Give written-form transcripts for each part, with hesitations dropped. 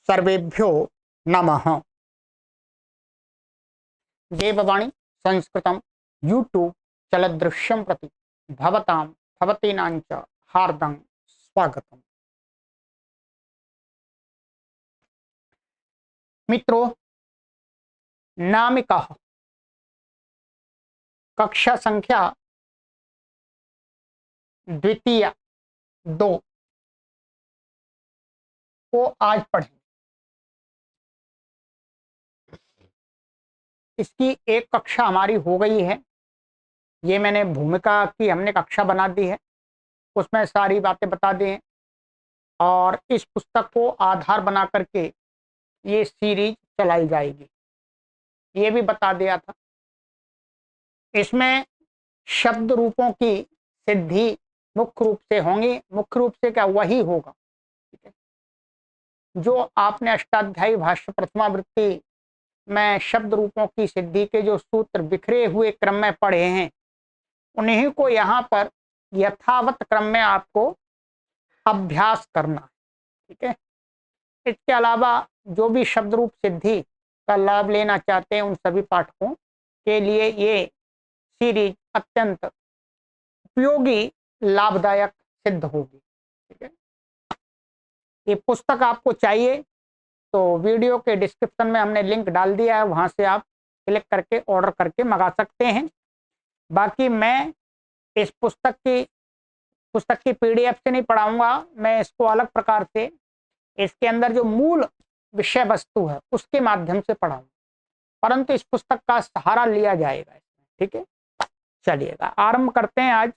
सर्वेभ्यो नमः। देववाणी संस्कृतं यूट्यूब चलदृश्यं प्रति भवतां भवतीनां च हार्दं स्वागतम्। मित्रों, नामिका कक्षा संख्या द्वितीय 2 को आज पढ़ें। इसकी एक कक्षा हमारी हो गई है। ये मैंने भूमिका की हमने कक्षा बना दी है, उसमें सारी बातें बता दी हैं और इस पुस्तक को आधार बना करके ये सीरीज चलाई जाएगी, ये भी बता दिया था। इसमें शब्द रूपों की सिद्धि मुख्य रूप से होंगी। मुख्य रूप से क्या, वही होगा, ठीक है, जो आपने अष्टाध्यायी भाष्य प्रथमावृत्ति में शब्द रूपों की सिद्धि के जो सूत्र बिखरे हुए क्रम में पढ़े हैं, उन्हीं को यहाँ पर यथावत क्रम में आपको अभ्यास करना है, ठीक है। इसके अलावा जो भी शब्द रूप सिद्धि का लाभ लेना चाहते हैं, उन सभी पाठकों के लिए ये सीरीज अत्यंत उपयोगी लाभदायक सिद्ध होगी, ठीक है। ये पुस्तक आपको चाहिए तो वीडियो के डिस्क्रिप्शन में हमने लिंक डाल दिया है, वहां से आप क्लिक करके ऑर्डर करके मंगा सकते हैं। बाकी मैं इस पुस्तक की पीडीएफ से नहीं पढ़ाऊंगा, मैं इसको अलग प्रकार से इसके अंदर जो मूल विषय वस्तु है उसके माध्यम से पढ़ाऊंगा, परंतु इस पुस्तक का सहारा लिया जाएगा इसमें, ठीक है। चलिएगा आरंभ करते हैं आज।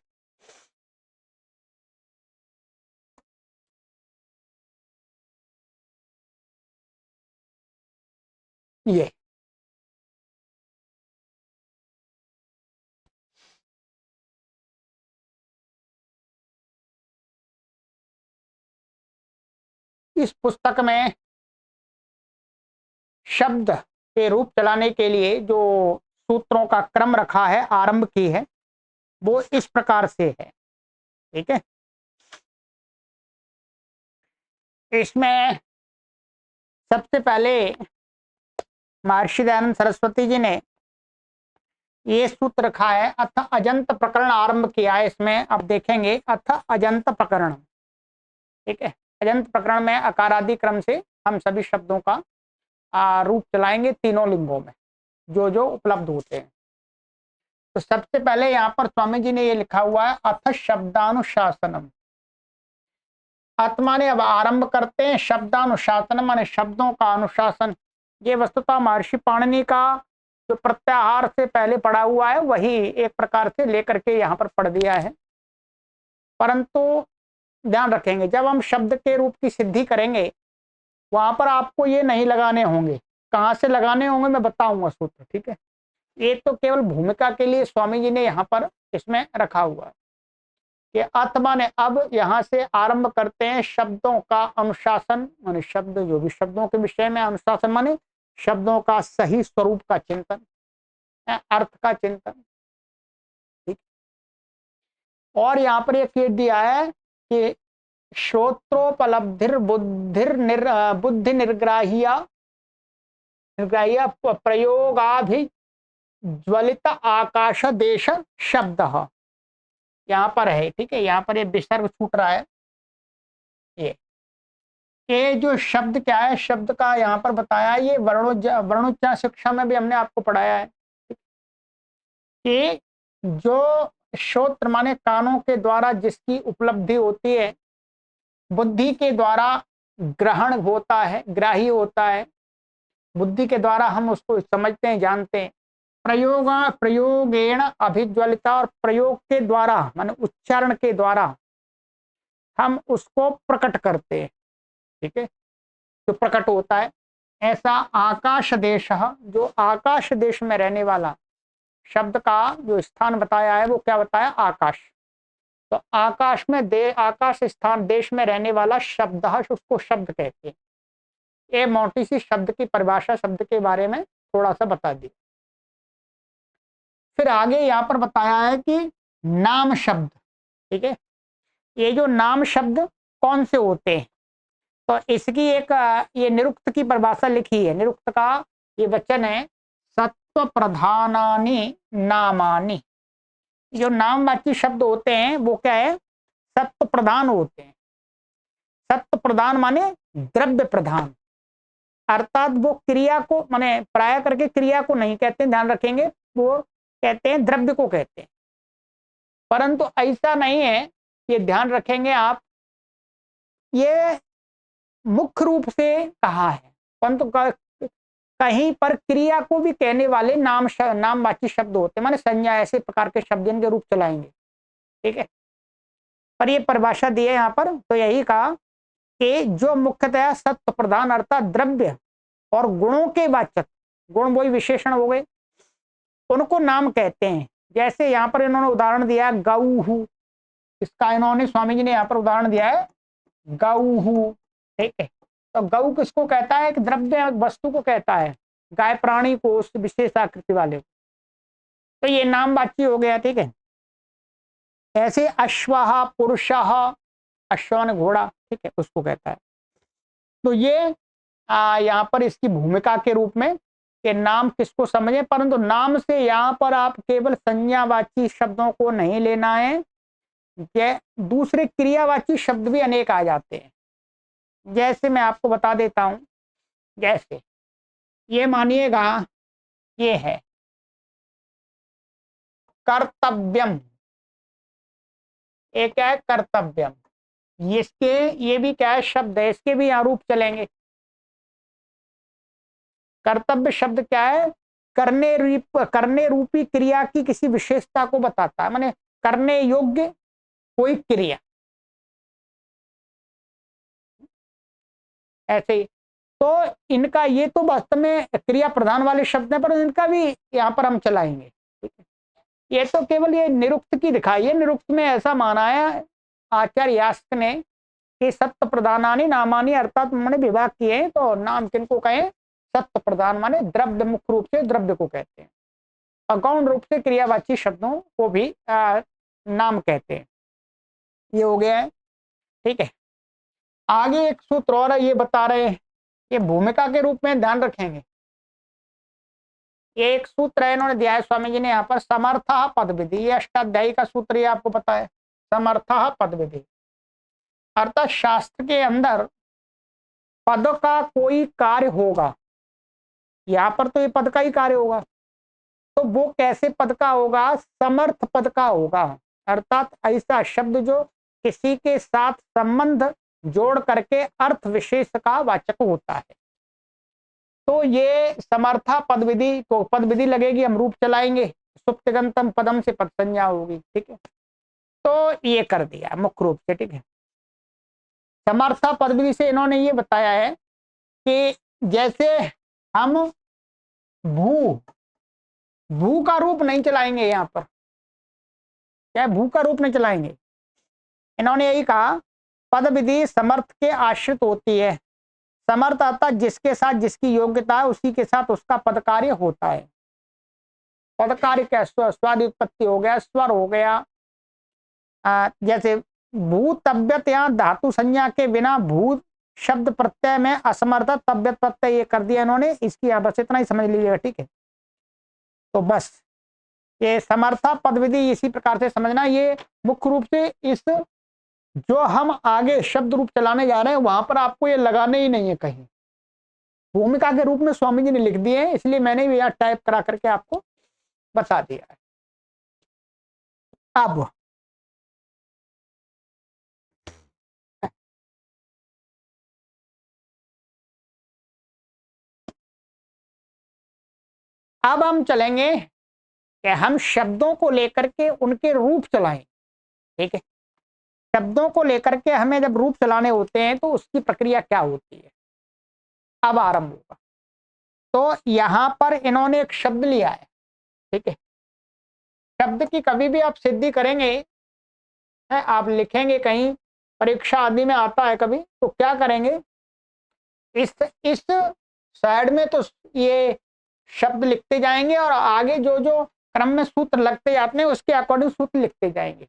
ये इस पुस्तक में शब्द के रूप चलाने के लिए जो सूत्रों का क्रम रखा है, आरंभ की है, वो इस प्रकार से है, ठीक है। इसमें सबसे पहले महर्षि दयानंद सरस्वती जी ने ये सूत्र रखा है, अथ अजंत प्रकरण आरंभ किया है। इसमें अब देखेंगे अथ अजंत प्रकरण, ठीक है। अजंत प्रकरण में अकारादि क्रम से हम सभी शब्दों का रूप चलाएंगे तीनों लिंगों में जो जो उपलब्ध होते हैं। तो सबसे पहले यहाँ पर स्वामी जी ने ये लिखा हुआ है, अथ शब्दानुशासनम। आत्मा ने अब आरंभ करते हैं शब्दानुशासन, माने शब्दों का अनुशासन। ये वस्तुतः महर्षि पाणिनि का जो प्रत्याहार से पहले पढ़ा हुआ है वही एक प्रकार से लेकर के यहाँ पर पढ़ दिया है, परंतु ध्यान रखेंगे जब हम शब्द के रूप की सिद्धि करेंगे वहां पर आपको ये नहीं लगाने होंगे। कहाँ से लगाने होंगे मैं बताऊंगा सूत्र, ठीक है। ये तो केवल भूमिका के लिए स्वामी जी ने यहाँ पर इसमें रखा हुआ है कि आत्मा ने अब यहाँ से आरंभ करते हैं शब्दों का अनुशासन, माने शब्द जो भी शब्दों के विषय में अनुशासन, माने शब्दों का सही स्वरूप का चिंतन, अर्थ का चिंतन, ठीक। और यहाँ पर एक दिया है कि श्रोत्रोपलब्धिर बुद्धि निर्ग्राह्य प्रयोगाभिज्वलित आकाश देश शब्द यहाँ पर है, ठीक है। यहाँ पर ये विसर्ग छूट रहा है। ये जो शब्द क्या है, शब्द का यहाँ पर बताया, ये वर्णोच्चार शिक्षा में भी हमने आपको पढ़ाया है कि जो श्रोत्र माने कानों के द्वारा जिसकी उपलब्धि होती है, बुद्धि के द्वारा ग्रहण होता है, ग्राही होता है, बुद्धि के द्वारा हम उसको समझते हैं, जानते हैं। प्रयोगेण अभिज्वलिता, और प्रयोग के द्वारा माने उच्चारण के द्वारा हम उसको प्रकट करते हैं, ठीक है, जो प्रकट होता है। ऐसा आकाश देश, जो आकाश देश में रहने वाला, शब्द का जो स्थान बताया है वो क्या बताया, आकाश। तो आकाश में आकाश स्थान देश में रहने वाला शब्द, उसको शब्द कहते हैं। ये मोटी सी शब्द की परिभाषा, शब्द के बारे में थोड़ा सा बता दी। फिर आगे यहाँ पर बताया है कि नाम शब्द, ठीक है। ये जो नाम शब्द कौन से होते हैं, तो इसकी एक ये निरुक्त की परिभाषा लिखी है। निरुक्त का ये वचन है, सत्व प्रधानानि नामानि। जो नामवाची शब्द होते हैं वो क्या है, सत्व प्रधान होते हैं। सत्व प्रधान माने द्रव्य प्रधान, अर्थात वो क्रिया को माने प्राय करके क्रिया को नहीं कहते, ध्यान रखेंगे, वो कहते हैं द्रव्य को कहते हैं। परंतु ऐसा नहीं है, ये ध्यान रखेंगे आप, ये मुख्य रूप से कहा है, परंतु कहीं पर क्रिया को भी कहने वाले नामवाची शब्द होते हैं, माने संज्ञा ऐसे प्रकार के शब्द इनके रूप चलाएंगे। ठीक है, पर ये परिभाषा दी है यहाँ पर, तो यही कहा कि जो मुख्यतः सत्व प्रधान अर्थात द्रव्य और गुणों के वाचक, गुण वही विशेषण हो गए, उनको नाम कहते हैं। जैसे यहाँ पर इन्होंने उदाहरण दिया है गौहू, इसका इन्होंने स्वामी जी ने यहाँ पर उदाहरण दिया है गौहू। ठीक है, तो गौ किसको कहता है, एक द्रव्य वस्तु को कहता है, गाय प्राणी को, उस विशेष आकृति वाले को, तो ये नामवाची हो गया। ठीक है, ऐसे अश्वः पुरुषः, अश्व ने घोड़ा, ठीक है, उसको कहता है। तो ये यहाँ पर इसकी भूमिका के रूप में कि नाम किसको समझे, परंतु नाम से यहाँ पर आप केवल संज्ञावाची शब्दों को नहीं लेना है, दूसरे क्रियावाची शब्द भी अनेक आ जाते हैं। जैसे मैं आपको बता देता हूं, जैसे ये मानिएगा ये है कर्तव्यम, एक है कर्तव्यम, इसके ये भी क्या है, शब्द है, इसके भी यहाँ रूप चलेंगे। कर्तव्य शब्द क्या है, करने रूपी क्रिया की किसी विशेषता को बताता है, माने करने योग्य कोई क्रिया, ऐसे ही। तो इनका ये तो वास्तव में क्रिया प्रधान वाले शब्द हैं, पर इनका भी यहाँ पर हम चलाएंगे। ठीक है, ये तो केवल ये निरुक्त की दिखाई है। निरुक्त में ऐसा माना है आचार्य यास्क ने कि सत्य प्रधानानि नामानि, अर्थात मैंने विभाग किए, तो नाम किनको कहें, सत्य प्रधान माने द्रव्य, मुख्य रूप से द्रव्य को कहते हैं, और गौण रूप से क्रियावाची शब्दों को भी नाम कहते हैं। ये हो गया है। ठीक है, आगे एक सूत्र और ये बता रहे हैं, ये भूमिका के रूप में ध्यान रखेंगे। ये एक सूत्र है, इन्होंने दिया है स्वामी जी ने यहाँ पर, समर्थ पद विधि, ये अष्टाध्यायी का सूत्र, ये आपको पता है, समर्थ पद विधि, अर्थात शास्त्र के अंदर पद का कोई कार्य होगा, यहाँ पर तो ये पद का ही कार्य होगा, तो वो कैसे पद का होगा, समर्थ पद का होगा, अर्थात ऐसा शब्द जो किसी के साथ संबंध जोड़ करके अर्थ विशेष का वाचक होता है। तो ये समर्था पद विधि को पद विधि लगेगी, हम रूप चलाएंगे, सुप्तिगंतम पदम से पद संज्ञा होगी। ठीक है, तो ये कर दिया मुख्य रूप से। ठीक है, समर्था पद विधि से इन्होंने ये बताया है कि जैसे हम भू का रूप नहीं चलाएंगे, यहाँ पर क्या भू का रूप नहीं चलाएंगे, इन्होंने यही कहा पद विधि समर्थ के आश्रित होती है। समर्थ अर्थात जिसके साथ जिसकी योग्यता है उसी के साथ उसका पद कार्य होता है। पद कार्य क्या, स्वादि उत्पत्ति हो गया, स्वर हो गया, जैसे भूतव्यत, यहाँ धातु संज्ञा के बिना भूत शब्द प्रत्यय में असमर्थ, तव्यत प्रत्यय ये कर दिया इन्होंने, इसकी आप बस इतना ही समझ लीजिएगा। ठीक है, तो बस ये समर्था पद विधि इसी प्रकार से समझना। ये मुख्य रूप से इस जो हम आगे शब्द रूप चलाने जा रहे हैं वहां पर आपको ये लगाने ही नहीं है कहीं, भूमिका के रूप में स्वामी जी ने लिख दिए हैं, इसलिए मैंने भी यहाँ टाइप करा करके आपको बता दिया है। अब हम चलेंगे कि हम शब्दों को लेकर के उनके रूप चलाएं। ठीक है, शब्दों को लेकर के हमें जब रूप चलाने होते हैं तो उसकी प्रक्रिया क्या होती है, अब आरंभ होगा। तो यहां पर इन्होंने एक शब्द लिया है। ठीक है, शब्द की कभी भी आप सिद्धि करेंगे, है आप लिखेंगे कहीं परीक्षा आदि में आता है कभी, तो क्या करेंगे, इस साइड में तो ये शब्द लिखते जाएंगे और आगे जो जो क्रम में सूत्र लगते जाते हैं उसके अकॉर्डिंग सूत्र लिखते जाएंगे।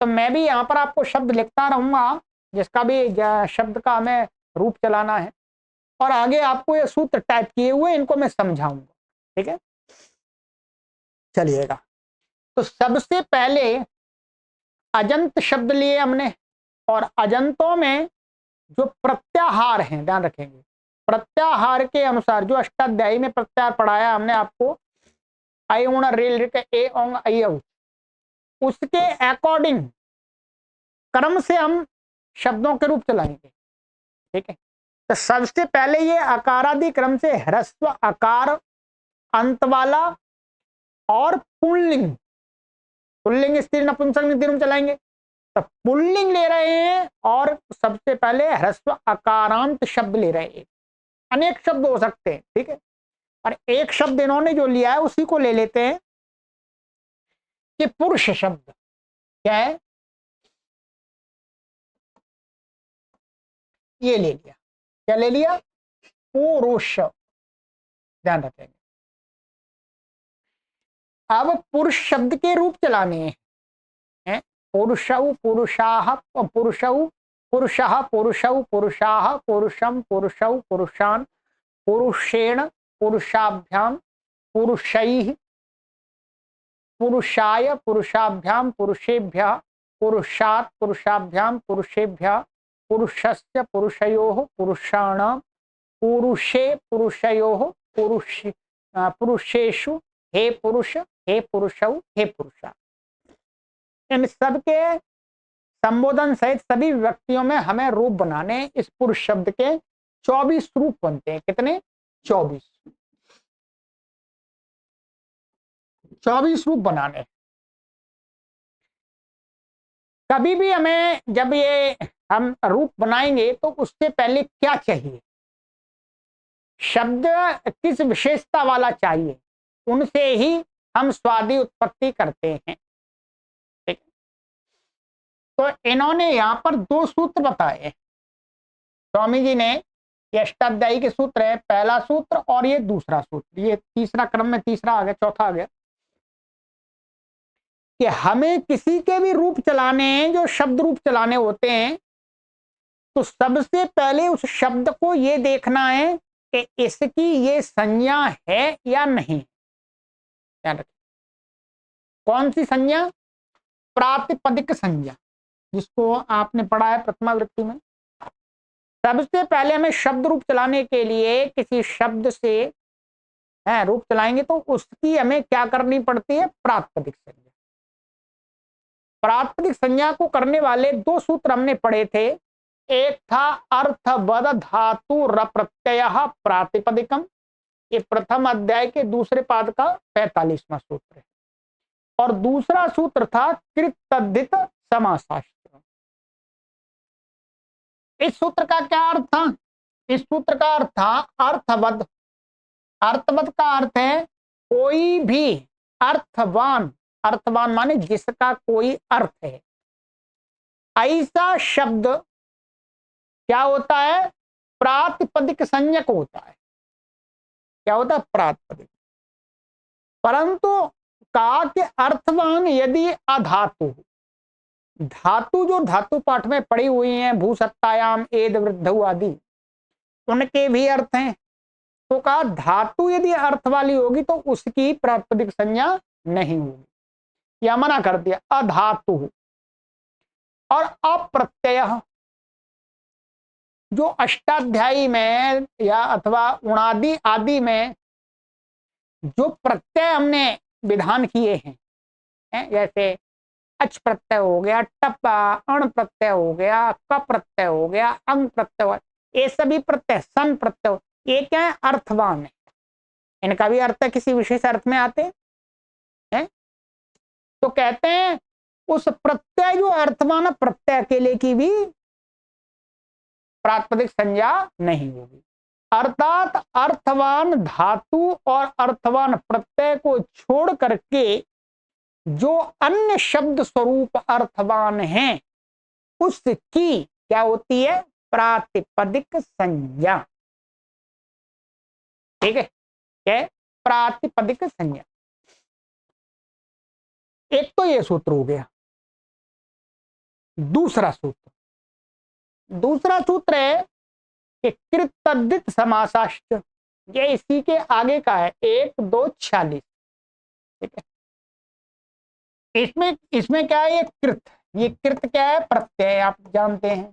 तो मैं भी यहाँ पर आपको शब्द लिखता रहूंगा, जिसका भी शब्द का हमें रूप चलाना है। और आगे आपको ये सूत्र टाइप किए हुए इनको मैं समझाऊंगा, ठीक है। चलिएगा, तो सबसे पहले अजंत शब्द लिए हमने, और अजंतों में जो प्रत्याहार हैं, ध्यान रखेंगे, प्रत्याहार के अनुसार जो अष्टाध्यायी में प्रत्याहार पढ़ाया हमने आपको, आई ऊण रेल ए ओंग आई औ, उसके अकॉर्डिंग क्रम से हम शब्दों के रूप चलाएंगे, ठीक है। तो सबसे पहले ये अकारादि क्रम से ह्रस्व अकार अंत वाला और पुल्लिंग, पुल्लिंग स्त्री नपुंसक निधिरुम चलाएंगे। तो पुल्लिंग ले रहे हैं और सबसे पहले ह्रस्व अकारांत शब्द ले रहे हैं। अनेक शब्द हो सकते हैं, ठीक है, और एक शब्द इन्होंने जो लिया है उसी को ले लेते हैं कि पुरुष शब्द क्या है, ये ले लिया। क्या ले लिया? पुरुष, ध्यान रखेंगे। अब पुरुष शब्द के रूप चलाने हैं, पुरुषौ पुरुषाः, पुरुषौ पुरुषः, पुरुषौ पुरुषाः, पुरुषम पुरुषौ पुरुषान्, पुरुषेण पुरुषाभ्याम, पुरुषैः पुरुषाय पुरुषाभ्याम, पुरुषेभ्यः पुरुषात् पुरुषाभ्याम, पुरुषेभ्यः पुरुषस्य पुरुषयोः, पुरुषाणां पुरुषे पुरुषयोः, पुरुषेषु हे पुरुष, हे पुरुषौ, हे पुरुषा। इन सबके संबोधन सहित सभी व्यक्तियों में हमें रूप बनाने। इस पुरुष शब्द के 24 रूप बनते हैं। कितने? 24 रूप बनाने। कभी भी हमें जब ये हम रूप बनाएंगे तो उससे पहले क्या चाहिए? शब्द किस विशेषता वाला चाहिए, उनसे ही हम स्वादि उत्पत्ति करते हैं, ठीक। तो इन्होंने यहां पर 2 सूत्र बताए। स्वामी जी ने ये अष्टाध्यायी के सूत्र है, पहला सूत्र और ये दूसरा सूत्र, ये तीसरा क्रम में तीसरा आ गया, चौथा आ गया, कि हमें किसी के भी रूप चलाने हैं, जो शब्द रूप चलाने होते हैं, तो सबसे पहले उस शब्द को ये देखना है कि इसकी ये संज्ञा है या नहीं। ध्यान रखिए, कौन सी संज्ञा? प्रातिपदिक संज्ञा, जिसको आपने पढ़ा है प्रथमा वृत्ति में। सबसे पहले हमें शब्द रूप चलाने के लिए किसी शब्द से रूप चलाएंगे तो उसकी हमें क्या करनी पड़ती है? प्रातिपदिक संज्ञा। प्रातिपदिक संज्ञा को करने वाले 2 सूत्र हमने पढ़े थे। एक था अर्थवद धातु र प्रत्यय प्रातिपदिकम, ये प्रथम अध्याय के दूसरे पाद का 45वां सूत्र है। और दूसरा सूत्र था कृतद्धित समासास्त्र। इस सूत्र का क्या अर्थ था? इस सूत्र का अर्थ था अर्थवद। अर्थवद का अर्थ है कोई भी अर्थवान, अर्थवान माने जिसका कोई अर्थ है, ऐसा शब्द क्या होता है? प्रातिपदिक संज्ञक होता है। क्या होता है? प्रातिपदिक। परंतु का के अर्थवान यदि अधातु, धातु जो धातु पाठ में पड़ी हुई हैं, भूसत्तायाम एद वृद्धौ आदि, उनके भी अर्थ हैं। तो कहा धातु यदि अर्थ वाली होगी तो उसकी प्रातिपदिक संज्ञा नहीं होगी, या मना कर दिया। अधातु और अप्रत्यय, जो अष्टाध्यायी में या अथवा उणादि आदि में जो प्रत्यय हमने विधान किए हैं, जैसे अच प्रत्यय हो गया, टप अण प्रत्यय हो गया, क प्रत्यय हो गया, अंग प्रत्यय हो, ये सभी प्रत्यय, सन प्रत्यय, ये क्या है? अर्थवान है। इनका भी अर्थ किसी विशेष अर्थ में आते हैं। तो कहते हैं उस प्रत्यय जो अर्थवान प्रत्यय अकेले की भी प्रातिपदिक संज्ञा नहीं होगी। अर्थात अर्थवान धातु और अर्थवान प्रत्यय को छोड़ करके जो अन्य शब्द स्वरूप अर्थवान हैं, उसकी क्या होती है? प्रातिपदिक संज्ञा, ठीक है। क्या? प्रातिपदिक संज्ञा। एक तो ये सूत्र हो गया। दूसरा सूत्र है कि कृत तद्धित समासाश्च, ये इसी के आगे का है 1 2 46। ठीक है, इसमें इसमें क्या है, ये कृत, ये कृत क्या है, प्रत्यय, आप जानते हैं।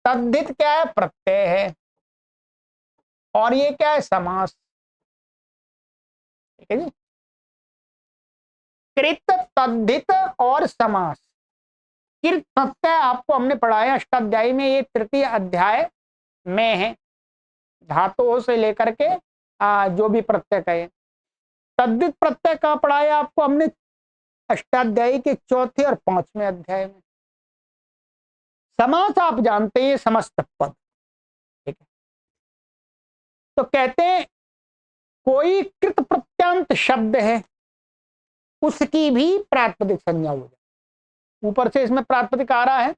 तद्धित क्या है, प्रत्यय है। और ये क्या है, समास। ठीक है जी, कृत तद्धित और समास। कृत प्रत्यय आपको हमने पढ़ाया अष्टाध्यायी में, ये तृतीय अध्याय में है, धातुओं से लेकर के जो भी प्रत्यय कहे। तद्धित प्रत्यय का पढ़ाया आपको हमने अष्टाध्यायी के चौथे और 5वें अध्याय में। समास आप जानते हैं, समस्त पद। ठीक है, तो कहते हैं कोई कृत प्रत्यांत शब्द है, उसकी भी प्रातिपदिक संज्ञा हो जाए। ऊपर से इसमें प्रातिपदिक आ रहा है।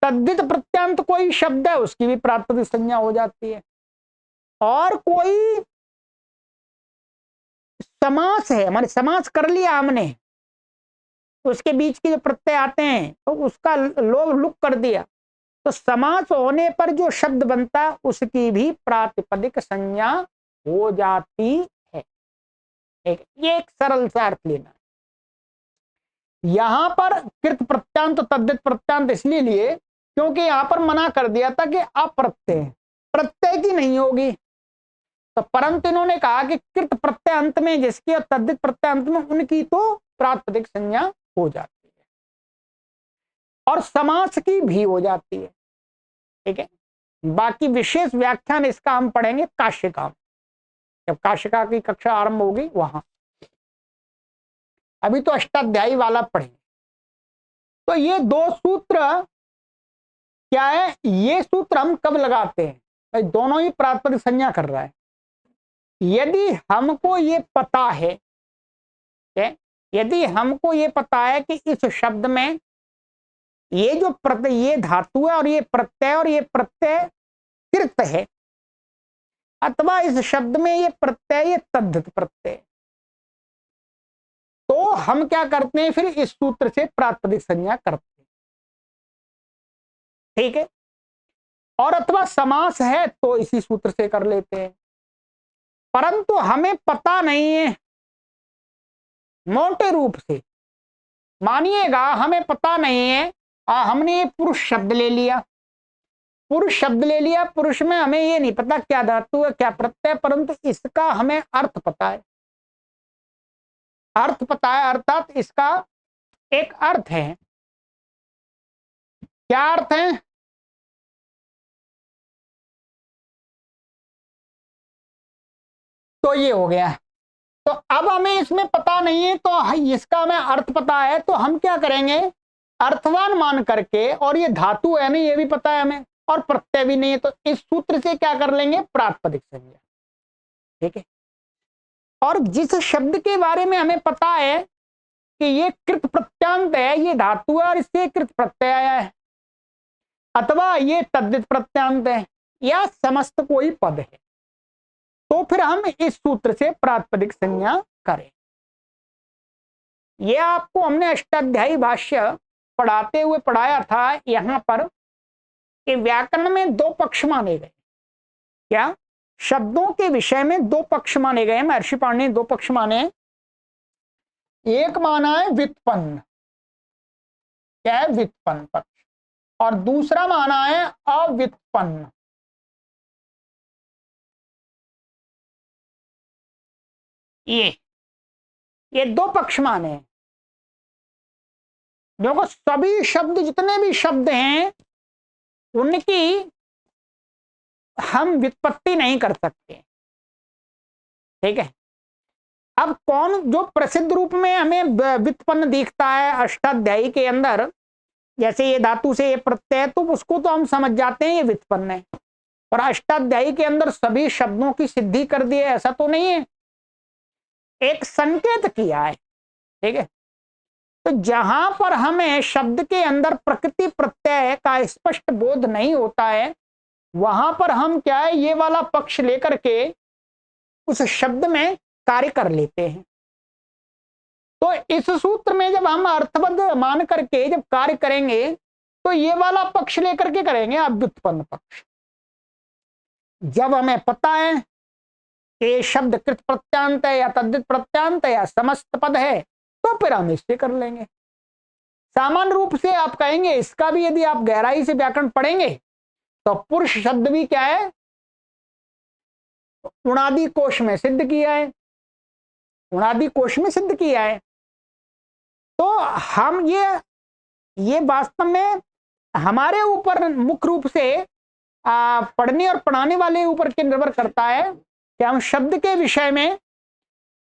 तद्धित प्रत्यांत कोई शब्द है, उसकी भी प्रातिपदिक संज्ञा हो जाती है। और कोई समास है, हमारे समास कर लिया हमने, उसके बीच के जो प्रत्यय आते हैं तो उसका लोग लुक कर दिया, तो समास होने पर जो शब्द बनता है उसकी भी प्रातिपदिक संज्ञा हो जाती है। ये एक सरल सा अर्थ लेना है। यहां पर कृत प्रत्यांत तद्धित प्रत्यांत इसलिए लिए क्योंकि यहां पर मना कर दिया था कि अप्रत्यय, प्रत्यय की नहीं होगी। तो परंतु इन्होंने कहा कि कृत प्रत्यय अंत में जिसकी और तद्धित प्रत्यय अंत में उनकी तो प्रातिपदिक संज्ञा हो जाती है, और समास की भी हो जाती है। ठीक है, बाकी विशेष व्याख्यान इसका हम पढ़ेंगे काशिका में, जब काशिका की कक्षा आरंभ होगी वहां। अभी तो अष्टाध्यायी वाला पढ़ेंगे। तो ये दो सूत्र क्या है, ये सूत्र हम कब लगाते हैं भाई, दोनों ही प्रातिपदिक संज्ञा कर रहा है। यदि हमको ये पता है, यदि हमको ये पता है कि इस शब्द में ये जो प्रत्यय, ये धातु है और ये प्रत्यय, और ये प्रत्यय कृत है, अथवा इस शब्द में ये प्रत्यय, ये तद्धित प्रत्यय, तो हम क्या करते हैं, फिर इस सूत्र से प्रातिपदिक संज्ञा करते हैं। ठीक है, और अथवा समास है तो इसी सूत्र से कर लेते हैं। परंतु हमें पता नहीं है, मोटे रूप से मानिएगा हमें पता नहीं है, हमने ये पुरुष शब्द ले लिया, पुरुष शब्द ले लिया, पुरुष में हमें ये नहीं पता क्या धातु है क्या प्रत्यय, परंतु इसका हमें अर्थ पता है, अर्थ पता है, अर्थात इसका एक अर्थ है। क्या अर्थ है, तो ये हो गया। तो अब हमें इसमें पता नहीं है, तो इसका हमें अर्थ पता है, तो हम क्या करेंगे, अर्थवान मान करके, और ये धातु है नहीं ये भी पता है हमें, और प्रत्यय भी नहीं है, तो इस सूत्र से क्या कर लेंगे, प्रातिपदिक संज्ञा। ठीक है, और जिस शब्द के बारे में हमें पता है कि ये कृत प्रत्यांत है, ये धातु है और इससे कृत प्रत्यय आया है, अथवा ये तद्धित प्रत्यांत है, या समस्त कोई पद है, तो फिर हम इस सूत्र से प्रातिपदिक संज्ञा करें। यह आपको हमने अष्टाध्यायी भाष्य पढ़ाते हुए पढ़ाया था यहां पर कि व्याकरण में दो पक्ष माने गए। क्या, शब्दों के विषय में दो पक्ष माने गए, महर्षि पाणिनि ने दो पक्ष माने। एक माना है व्युत्पन्न, क्या है, व्युत्पन्न पक्ष, और दूसरा माना है अव्युत्पन्न। ये दो पक्ष माने। देखो सभी शब्द, जितने भी शब्द हैं उनकी हम व्युत्पत्ति नहीं कर सकते। ठीक है, अब कौन जो प्रसिद्ध रूप में हमें व्युत्पन्न दिखता है अष्टाध्यायी के अंदर, जैसे ये धातु से ये प्रत्यय, तो उसको तो हम समझ जाते हैं ये व्युत्पन्न है। और अष्टाध्यायी के अंदर सभी शब्दों की सिद्धि कर दी है ऐसा तो नहीं है, एक संकेत किया है। ठीक है, तो जहां पर हमें शब्द के अंदर प्रकृति प्रत्यय का स्पष्ट बोध नहीं होता है, वहां पर हम क्या है, ये वाला पक्ष लेकर के उस शब्द में कार्य कर लेते हैं। तो इस सूत्र में जब हम अर्थबद्ध मान करके जब कार्य करेंगे तो ये वाला पक्ष लेकर के करेंगे, अब व्युत्पन्न पक्ष। जब हमें पता है कि ये शब्द कृत प्रत्यांत है या तद्धित प्रत्यांत है या समस्त पद है, तो फिर हम इससे कर लेंगे। सामान्य रूप से आप कहेंगे, इसका भी यदि आप गहराई से व्याकरण पढ़ेंगे तो पुरुष शब्द भी क्या है, उणादि कोश में सिद्ध किया है, उणादि कोश में सिद्ध किया है। तो हम ये वास्तव में हमारे ऊपर मुख्य रूप से पढ़ने और पढ़ाने वाले ऊपर के निर्भर करता है कि हम शब्द के विषय में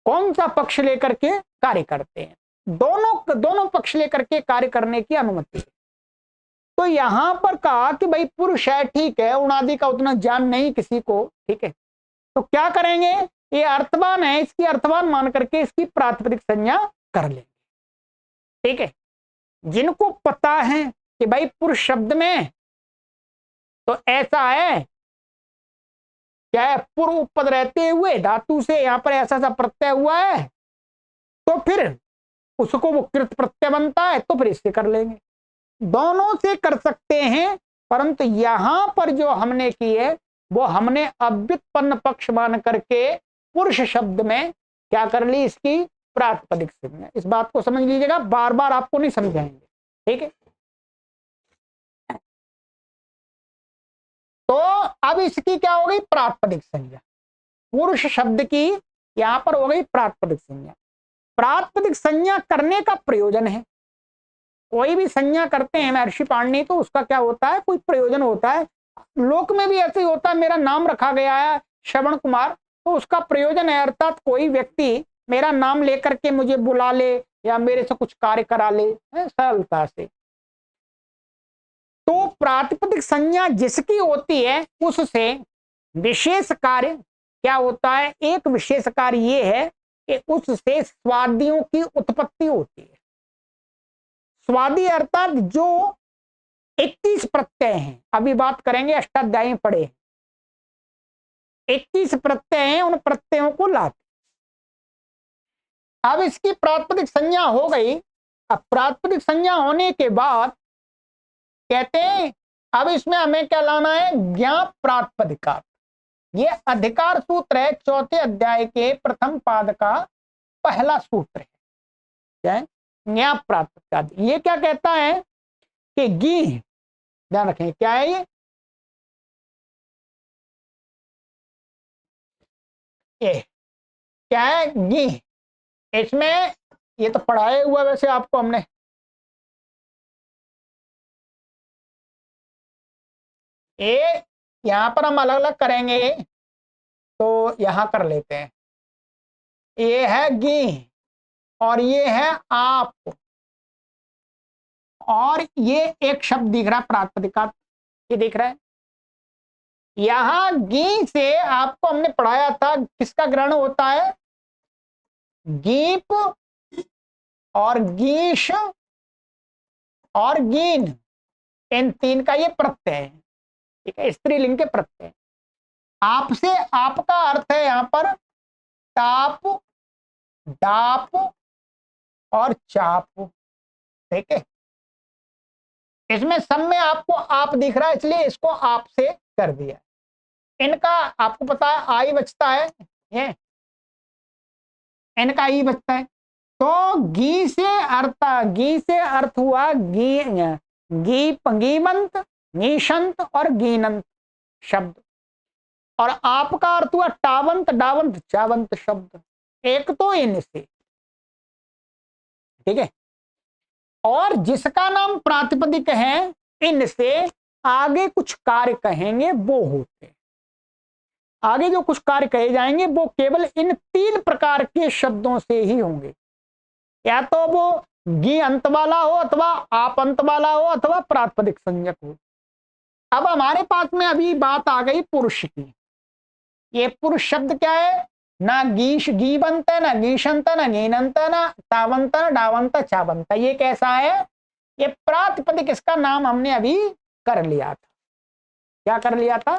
कौन सा पक्ष लेकर के कार्य करते हैं। दोनों पक्ष लेकर के कार्य करने की अनुमति है। तो यहां पर कहा कि भाई पुरुष है, ठीक है, उणादि का उतना ज्ञान नहीं किसी को, ठीक है, तो क्या करेंगे, ये अर्थवान है, इसकी अर्थवान मान करके इसकी प्रातिपदिक संज्ञा कर लेंगे। ठीक है, जिनको पता है कि भाई पुरुष शब्द में तो ऐसा है, क्या है, पूर्व पद रहते हुए धातु से यहां पर ऐसा सा प्रत्यय हुआ है, तो फिर उसको वो कृत प्रत्यय बनता है, तो फिर इससे कर लेंगे। दोनों से कर सकते हैं, परंतु यहां पर जो हमने की है वो हमने अव्युत्पन्न पक्ष मान करके पुरुष शब्द में क्या कर ली, इसकी प्रातिपदिक संज्ञा। इस बात को समझ लीजिएगा, बार बार आपको नहीं समझाएंगे। ठीक है, तो अब इसकी क्या हो गई, प्रातिपदिक संज्ञा। पुरुष शब्द की यहां पर हो गई प्रातिपदिक संज्ञा। प्रातिपदिक संज्ञा करने का प्रयोजन है, कोई भी संज्ञा करते हैं महर्षि पाणिनि तो उसका क्या होता है, कोई प्रयोजन होता है। लोक में भी ऐसे ही होता है, मेरा नाम रखा गया है श्रवण कुमार, तो उसका प्रयोजन है, अर्थात कोई व्यक्ति मेरा नाम लेकर के मुझे बुला ले या मेरे से कुछ कार्य करा ले सरलता से। तो प्रातिपदिक संज्ञा जिसकी होती है उससे विशेष कार्य क्या होता है, एक विशेष कार्य ये है कि उससे स्वादियों की उत्पत्ति होती है। स्वादी अर्थात जो 21 प्रत्यय हैं, अभी बात करेंगे, अष्टाध्यायी में पढ़े 21 प्रत्यय हैं, उन प्रत्ययों को लाते। अब इसकी प्रातिपदिक संज्ञा हो गई। अब प्रातिपदिक संज्ञा होने के बाद कहते हैं अब इसमें हमें क्या लाना है, ज्ञा प्रातिपदिका। ये अधिकार सूत्र है, चौथे अध्याय के प्रथम पाद का पहला सूत्र है, क्या है, ज्ञा प्रातिपदिका। ये क्या कहता है कि गी, ध्यान रखें क्या है ये क्या है, गी। इसमें ये तो पढ़ाया हुआ वैसे आपको हमने, ये यहां पर हम अलग अलग करेंगे तो यहां कर लेते हैं। ये है गी और ये है आप, और ये एक शब्द दिख रहा है प्रातिपदिका, ये दिख रहा है। यहां गी से आपको हमने पढ़ाया था किसका ग्रहण होता है, गीप और गीश और गीन, इन तीन का ये प्रत्यय है। ठीक है, स्त्रीलिंग के प्रत्यय। आपसे आपका अर्थ है यहां पर टाप, डाप और चाप। ठीक है, इसमें सब में आपको आप दिख रहा है, इसलिए इसको आप से कर दिया। इनका आपको पता है आई बचता है, ये इनका ई बचता है। तो गी से अर्थ हुआ गीमंत, नीशंत और गीनंत शब्द, और आपका अर्थ हुआ टावंत, डावंत, चावंत शब्द। एक तो इनसे, ठीक है, और जिसका नाम प्रातिपदिक है इनसे आगे कुछ कार्य कहेंगे वो होते, आगे जो कुछ कार्य कहे जाएंगे वो केवल इन तीन प्रकार के शब्दों से ही होंगे, या तो वो गी अंत वाला हो, अथवा आप अंत वाला हो, अथवा प्रातिपदिक संज्ञक हो। अब हमारे पास में अभी बात आ गई पुरुष की। ये पुरुष शब्द क्या है, ना गीश गी बनता है, ना गीशंत, ना गीनंत, ना तावंत, ना डावंत, चावंत। ये कैसा है, ये प्रातिपदिक, इसका नाम हमने अभी कर लिया था। क्या कर लिया था,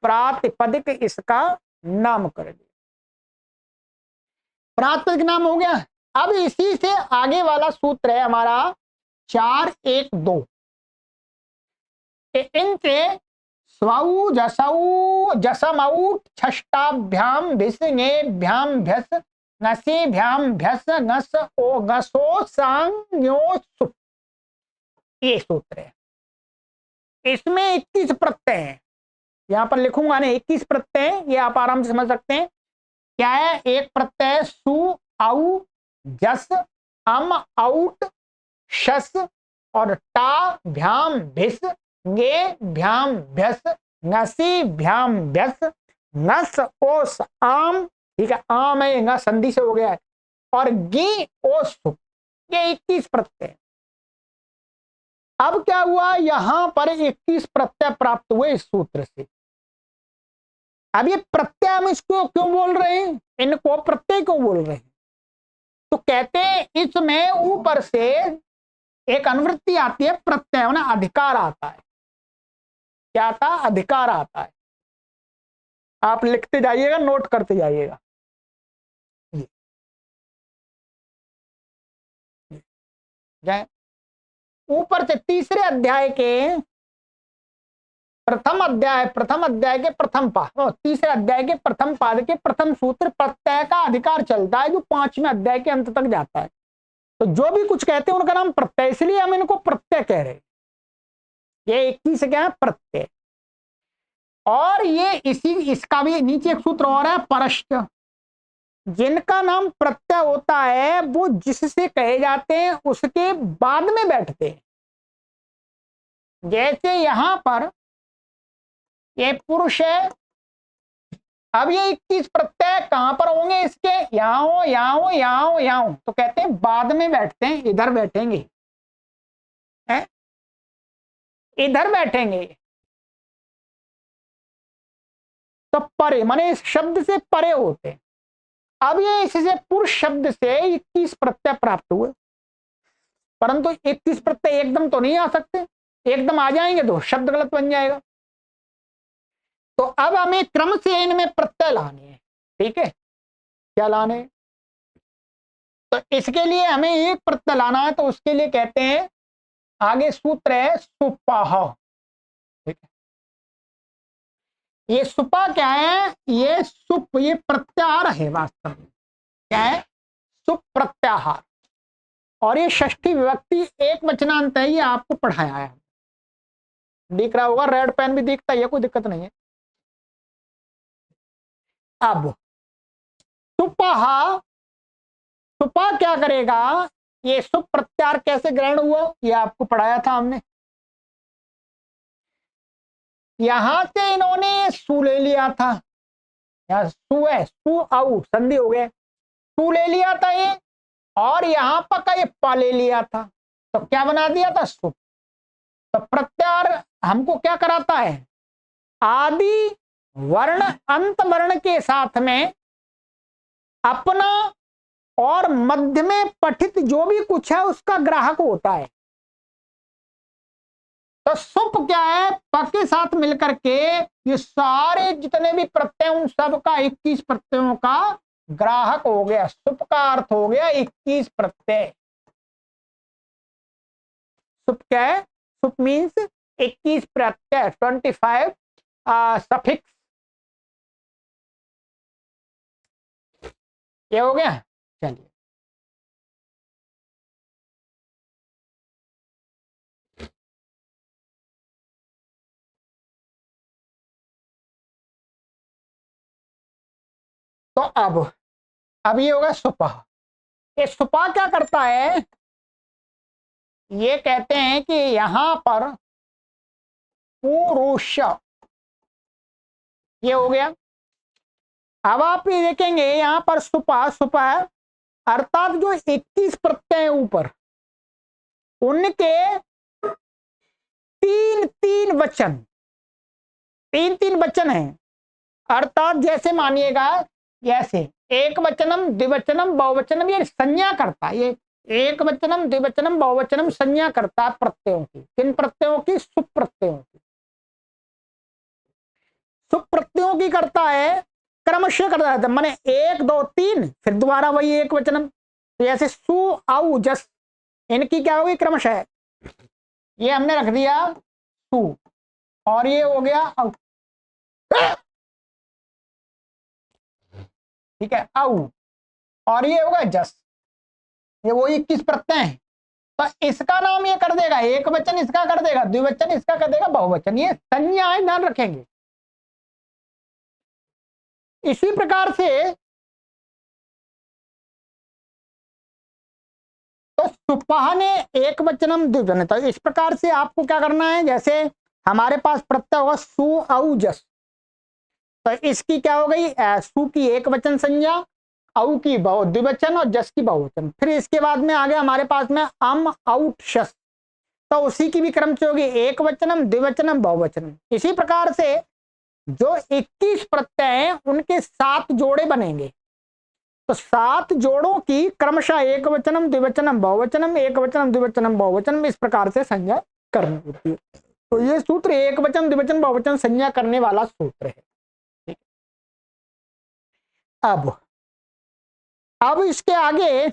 प्रातिपदिक इसका नाम कर लिया, प्रातिपदिक नाम हो गया। अब इसी से आगे वाला सूत्र है हमारा 4 1 2, इनसे स्वौ जसौ जसमौ छष्टाभ्याम भिस्ङेभ्याम भ्यस नसीभ्याम भ्यस नस ओ गसो सांज्ञो सुप। ये सूत्र है। इसमें 21 प्रत्यय हैं। यहां पर लिखूंगा ना 21 प्रत्यय, ये आप आराम से समझ सकते हैं। क्या है? एक प्रत्यय सु औ जस अम औट शस और टा भ्याम भिस गे भ्याम भ्यस नसी भ्याम भ्यस नस ओस आम, ठीक है, आम है ना, संधि से हो गया है, और गी ओस, ये 21 प्रत्यय। अब क्या हुआ? यहां पर 21 प्रत्यय प्राप्त हुए इस सूत्र से। अब ये प्रत्यय हम इसको क्यों बोल रहे हैं, इनको प्रत्यय क्यों बोल रहे हैं? तो कहते हैं इसमें ऊपर से एक अनुवृत्ति आती है, प्रत्यय ना अधिकार आता है। क्या आता? अधिकार आता है। आप लिखते जाइएगा, नोट करते जाइएगा। ऊपर से तीसरे अध्याय के प्रथम अध्याय के प्रथम पाद, तीसरे अध्याय के प्रथम पाद के प्रथम सूत्र प्रत्यय का अधिकार चलता है, जो 5वें अध्याय के अंत तक जाता है। तो जो भी कुछ कहते हैं उनका नाम प्रत्यय, इसलिए हम इनको प्रत्यय कह रहे हैं। ये 21 क्या है? प्रत्यय। और ये इसका भी नीचे एक सूत्र और है, परश्च। जिनका नाम प्रत्यय होता है वो जिससे कहे जाते हैं उसके बाद में बैठते हैं। जैसे यहां पर ये पुरुष है, अब ये 21 प्रत्यय कहां पर होंगे इसके? यहां हो, यहां हो, यहां हो, यहां हो, तो कहते हैं बाद में बैठते हैं, इधर बैठेंगे, है? इधर बैठेंगे। तो परे माने इस शब्द से परे होते हैं। अब ये इससे पुरुष शब्द से 21 प्रत्यय प्राप्त हुए, परंतु 21 प्रत्यय एकदम तो नहीं आ सकते, एकदम आ जाएंगे तो शब्द गलत बन जाएगा। तो अब हमें क्रम से इनमें प्रत्यय लाने हैं, ठीक है? क्या लाने? तो इसके लिए हमें एक प्रत्यय लाना है, तो उसके लिए कहते हैं, आगे सूत्र है सुपाह, ठीक है? ये सुपा क्या है? ये सुप, ये प्रत्याहार है वास्तव में। क्या है? सुप प्रत्याहार। और ये षष्ठी विभक्ति एक वचनांत है, ये आपको पढ़ाया है, दिख रहा होगा, रेड पेन भी दिखता है, कोई दिक्कत नहीं है। अब सुपहा, सुपा क्या करेगा? ये सुप प्रत्याहार कैसे ग्रहण हुआ, ये आपको पढ़ाया था हमने। यहां से इन्होंने सु ले लिया था, यहां सु है, सु आउ संधि हो गए, सु ले लिया था ये, और यहां पर का ये पा ले लिया था, तो क्या बना दिया था? सुप। तो प्रत्याहार हमको क्या कराता है? आदि वर्ण अंत वर्ण के साथ में अपना और मध्य में पठित जो भी कुछ है उसका ग्राहक होता है। तो सुप क्या है? प के साथ मिलकर के ये सारे जितने भी प्रत्यय उन सब का 21 प्रत्ययों का ग्राहक हो गया। सुप का अर्थ हो गया 21 प्रत्यय। सुप क्या है? सुप मीन्स 21 प्रत्यय, 25 सफिक्स। ये हो गया। चलिए तो अब ये होगा सुपा। ये सुपा क्या करता है? ये कहते हैं कि यहां पर पुरुष, ये हो गया। अब आप ये देखेंगे यहां पर सुपा, सुपा अर्थात जो 21 प्रत्यय ऊपर, उनके तीन तीन वचन, तीन तीन वचन है। अर्थात जैसे मानिएगा, जैसे एक वचनम द्विवचनम बहुवचनम, ये संज्ञा करता है। ये एक वचनम द्विवचनम बहुवचनम संज्ञा करता है प्रत्ययों की। किन प्रत्ययों की? सुप प्रत्ययों की। सुप प्रत्ययों की करता है, क्रमशः करता है, माने 1 2 3, फिर दोबारा वही एक वचनम। तो जैसे सु औ जस, इनकी क्या होगी? क्रमशः। ये हमने रख दिया सु, और ये हो गया औ। ठीक है, औ। और ये होगा जस। ये वो 21 प्रत्यय हैं। तो इसका नाम ये कर देगा एक वचन, इसका कर देगा द्विवचन, इसका कर देगा बहुवचन। ये संज्ञाएं ध्यान रखेंगे। इसी प्रकार से तो सुपह ने एक वचनम द्विवचन। तो इस प्रकार से आपको क्या करना है, जैसे हमारे पास प्रत्यय होगा सु औ जस, तो इसकी क्या हो गई, सु की एक वचन संज्ञा, औ की द्विवचन और जस की बहुवचन। फिर इसके बाद में आ गया हमारे पास में अम औट शस, तो उसी की भी क्रम से होगी एक वचनम द्विवचनम बहुवचनम। इसी प्रकार से जो 21 प्रत्यय हैं उनके 7 जोड़े बनेंगे। तो 7 जोड़ों की क्रमशः एक वचनम द्विवचनम बहुवचनम, एक वचनम द्विवचनम बहुवचनम, इस प्रकार से संज्ञा करनी होती है। तो ये सूत्र एक वचन द्विवचन बहुवचन संज्ञा करने वाला सूत्र है। अब इसके आगे,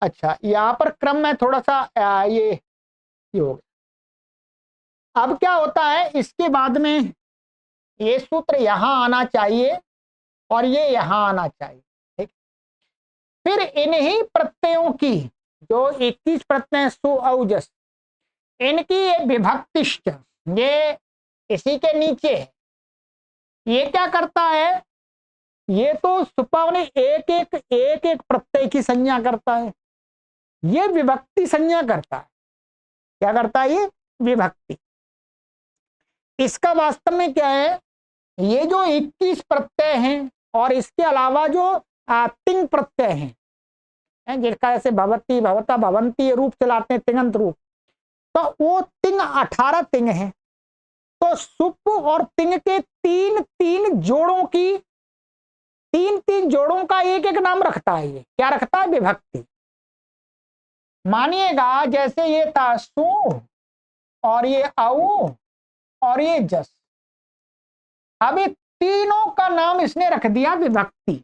अच्छा यहां पर क्रम में थोड़ा सा ये हो गया। अब क्या होता है, इसके बाद में ये सूत्र यहां आना चाहिए और ये यहां आना चाहिए। ठीक, फिर इन्हीं प्रत्ययों की जो 21 प्रत्यय सु औ जस, इनकी ये विभक्तिष्ठ, ये इसी के नीचे है। ये क्या करता है, ये तो सुपा ने एक एक प्रत्यय की संज्ञा करता है, ये विभक्ति संज्ञा करता है। क्या करता है, ये विभक्ति। इसका वास्तव में क्या है, ये जो 21 प्रत्यय हैं और इसके अलावा जो तिंग प्रत्यय हैं, जिसका जैसे भवती भवता भवंती रूप चलाते हैं तिंगंत रूप, तो वो तिंग 18 तिंग हैं। तो सुप और तिंग के तीन जोड़ों की तीन जोड़ों का एक एक नाम रखता है। ये क्या रखता है, विभक्ति। मानिएगा जैसे ये था सु और ये औ और ये जस, अब ये तीनों का नाम इसने रख दिया विभक्ति,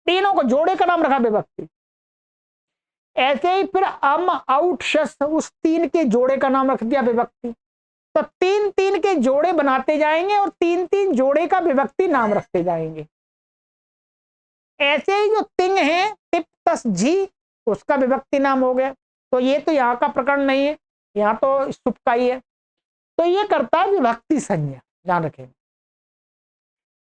तीनों को जोड़े का नाम रखा विभक्ति। ऐसे ही फिर अम औट शस, उस तीन के जोड़े का नाम रख दिया विभक्ति। तो तीन के जोड़े बनाते जाएंगे और तीन जोड़े का विभक्ति नाम रखते जाएंगे। ऐसे ही जो तिंग है टिप तस झी, उसका विभक्ति नाम हो गया। तो ये तो यहाँ का प्रकरण नहीं है, यहाँ तो सुप का ही है। तो ये करता है विभक्ति संज्ञा, ध्यान रखें।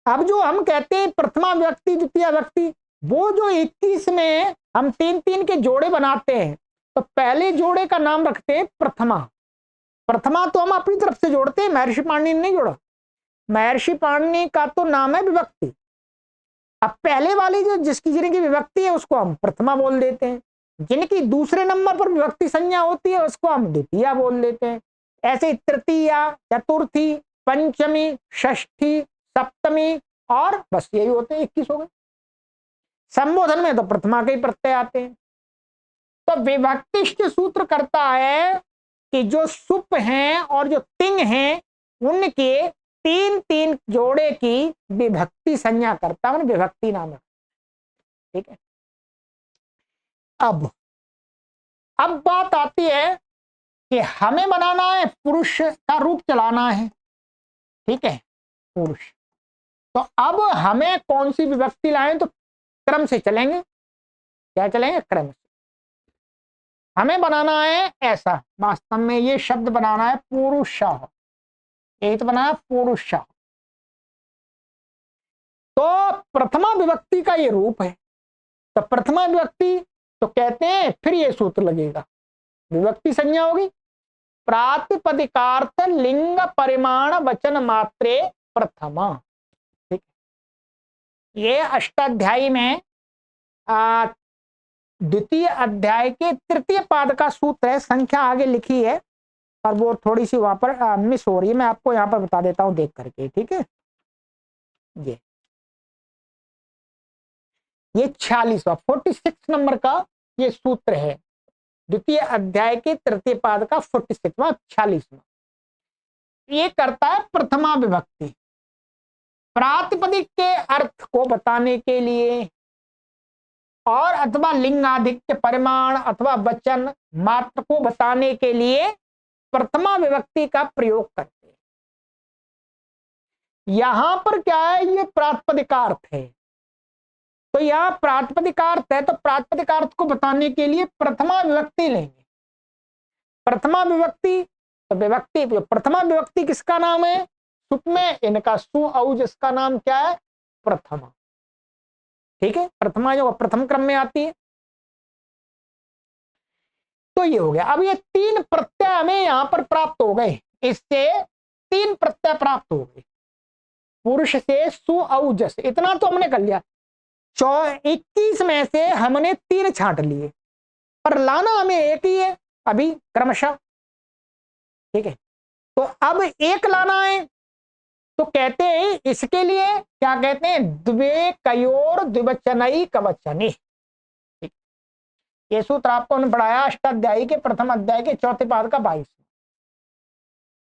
अब जो हम कहते हैं प्रथमा विभक्ति द्वितीय विभक्ति, वो जो 21 में हम तीन के जोड़े बनाते हैं, तो पहले जोड़े का नाम रखते हैं प्रथमा। प्रथमा तो हम अपनी तरफ से जोड़ते हैं, महर्षि पाणिनि ने नहीं जोड़ा। महर्षि पाणिनि का तो नाम है विभक्ति। अब पहले वाली जो जिनकी विभक्ति है उसको हम प्रथमा बोल देते हैं, जिनकी दूसरे नंबर पर विभक्ति संज्ञा होती है उसको हम द्वितीया बोल देते हैं। ऐसे तृतीया, चतुर्थी, पंचमी, षष्ठी, सप्तमी और बस यही होते हैं, 21 हो गए। संबोधन में तो प्रथमा के ही प्रत्यय आते हैं। तो विभक्तिष्ठ सूत्र करता है कि जो सुप हैं और जो तिंग हैं उनके तीन जोड़े की विभक्ति संज्ञा करता है, विभक्ति नाम है। ठीक है, अब बात आती है कि हमें बनाना है, पुरुष का रूप चलाना है। ठीक है, पुरुष। तो अब हमें कौन सी विभक्ति लाएं, तो क्रम से चलेंगे। क्या चलेंगे, क्रम से। हमें बनाना है ऐसा, वास्तव में ये शब्द बनाना है पुरुष, यही तो बनाना पुरुष। तो प्रथमा विभक्ति का ये रूप है। तो प्रथमा विभक्ति तो कहते हैं, फिर ये सूत्र लगेगा, विभक्ति संज्ञा होगी प्रातिपदिकार्थ लिंग परिमाण वचन मात्रे प्रथमा। ठीक, ये अष्टाध्यायी में द्वितीय अध्याय के तृतीय पाद का सूत्र है। संख्या आगे लिखी है और वो थोड़ी सी वहां पर मिस हो रही है, मैं आपको यहां पर बता देता हूं देख करके। ठीक है, ये 46वां 46 नंबर का ये सूत्र है, द्वितीय अध्याय के तृतीय पाद का 46वां 46वां। ये करता है प्रथमा विभक्ति, प्रातिपदिक के अर्थ को बताने के लिए और अथवा लिंगाधिक्य परिमाण अथवा वचन मात्र को बताने के लिए प्रथमा विभक्ति का प्रयोग करते हैं। यहां पर क्या है, ये प्रातिपदिकार्थ है, तो यहां प्रातिपदिकार्थ है, तो प्रातिपदिकार्थ को बताने के लिए प्रथमा विभक्ति लेंगे। प्रथमा विभक्ति, तो विभक्ति जो प्रथमा विभक्ति किसका नाम है, सुप में इनका सु औ जिसका नाम क्या है, प्रथमा। ठीक है, प्रथमा जो प्रथम क्रम में आती है। तो ये हो गया। अब ये तीन प्रत्यय हमें यहां पर प्राप्त हो गए, इससे तीन प्रत्यय प्राप्त हो गए, पुरुष से सु औ जस, इतना तो हमने कर लिया। 21 में से हमने 3 छांट लिए, पर लाना हमें एक ही है अभी क्रमशः। ठीक है, तो अब एक लाना है, तो कहते हैं इसके लिए क्या कहते हैं, द्वे कयोर द्विवचनई कवचनी। ये सूत्र आपको हमने पढ़ाया अष्टाध्यायी के प्रथम अध्याय के चौथे पाद का 22।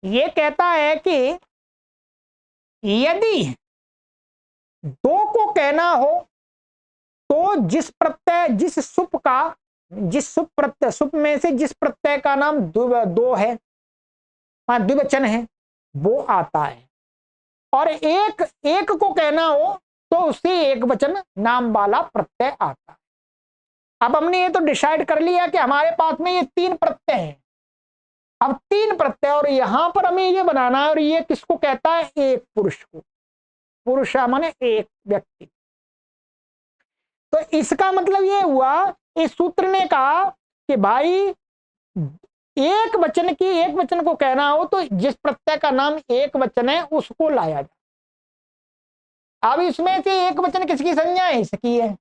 ये कहता है कि यदि दो को कहना हो तो जिस प्रत्यय, जिस सुप का, जिस सुप प्रत्यय, सुप में से जिस प्रत्यय का नाम दो है, द्विवचन है, वो आता है। और एक को कहना हो तो उससे एक वचन नाम वाला प्रत्यय आता है। अब हमने ये तो डिसाइड कर लिया कि हमारे पास में ये 3 प्रत्यय हैं। अब 3 प्रत्यय, और यहां पर हमें ये बनाना है, और ये किसको कहता है, एक पुरुष को। पुरुष माने एक व्यक्ति। तो इसका मतलब ये हुआ, इस सूत्र ने कहा कि भाई एक वचन को कहना हो तो जिस प्रत्यय का नाम एक वचन है उसको लाया जाए। अब इसमें से एक वचन किसकी संज्ञा है, इसकी है।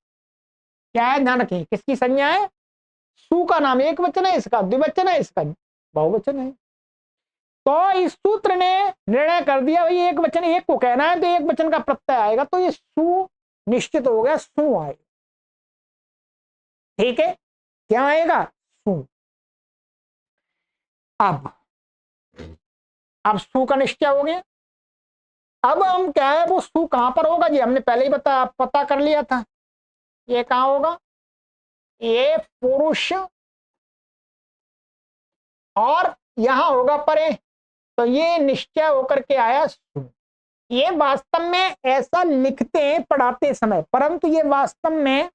क्या है, ध्यान रखिए, किसकी संज्ञा है, सु का नाम एक वचन है, इसका द्विवचन है, इसका बहुवचन है। तो इस सूत्र ने निर्णय कर दिया भाई एक वचन एक को कहना है तो एक वचन का प्रत्यय आएगा, तो ये सु निश्चित हो गया, सु आएगा। ठीक है, क्या आएगा, सु। अब सु का निश्चय हो गया। अब हम क्या है, वो सु कहां पर होगा जी, हमने पहले ही पता कर लिया था। ये कहां होगा, ये पुरुष और यहां होगा परे, तो ये निश्चय होकर के आया सु। ये वास्तव में ऐसा लिखते हैं पढ़ाते समय, परंतु ये वास्तव में